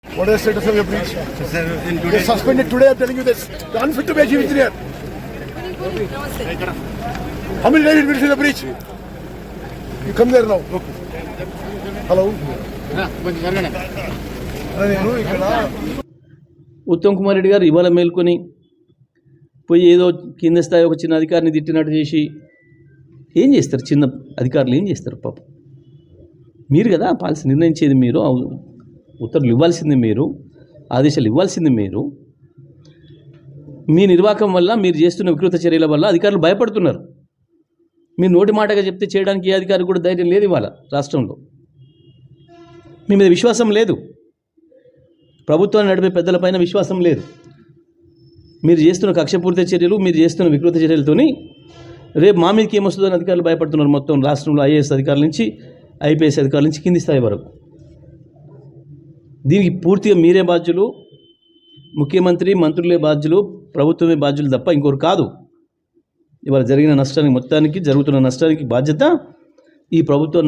What is the status of your breach? Sir, in You're today, suspended today, I'm telling you this. You're unfit to be a chief engineer. How many days it will be the breach? You come there now. Look. Hello. నేను ఇక్కడ ఉత్తమ్ కుమార్ రెడ్డి గారు ఇవాళ మేల్కొని పోయి ఏదో కింద స్థాయి ఒక చిన్న అధికారిని తిట్టినట్టు చేసి ఏం చేస్తారు? చిన్న అధికారులు ఏం చేస్తారు? పాపం మీరు కదా పాలసీ నిర్ణయించేది, మీరు ఉత్తర్వులు ఇవ్వాల్సింది మీరు, ఆదేశాలు ఇవ్వాల్సింది మీరు. మీ నిర్వాహకం వల్ల, మీరు చేస్తున్న వికృత చర్యల వల్ల అధికారులు భయపడుతున్నారు. మీరు నోటి మాటగా చెప్తే చేయడానికి ఏ అధికారి కూడా ధైర్యం లేదు ఇవాళ రాష్ట్రంలో. మీ మీద విశ్వాసం లేదు, ప్రభుత్వాన్ని నడిపే పెద్దలపైన విశ్వాసం లేదు. మీరు చేస్తున్న కక్షపూరిత చర్యలు, మీరు చేస్తున్న వికృత చర్యలతోని రేపు మా మీదకి ఏమొస్తుందని అధికారులు భయపడుతున్నారు. మొత్తం రాష్ట్రంలో ఐఏఎస్ అధికారుల నుంచి ఐపీఎస్ అధికారుల నుంచి కింది స్థాయి వరకు. దీనికి పూర్తిగా మీరే బాధ్యులు, ముఖ్యమంత్రి, మంత్రులే బాధ్యులు, ప్రభుత్వమే బాధ్యులు తప్ప ఇంకొకరు కాదు. ఇవాళ జరిగిన నష్టానికి, మొత్తానికి జరుగుతున్న నష్టానికి బాధ్యత ఈ ప్రభుత్వం.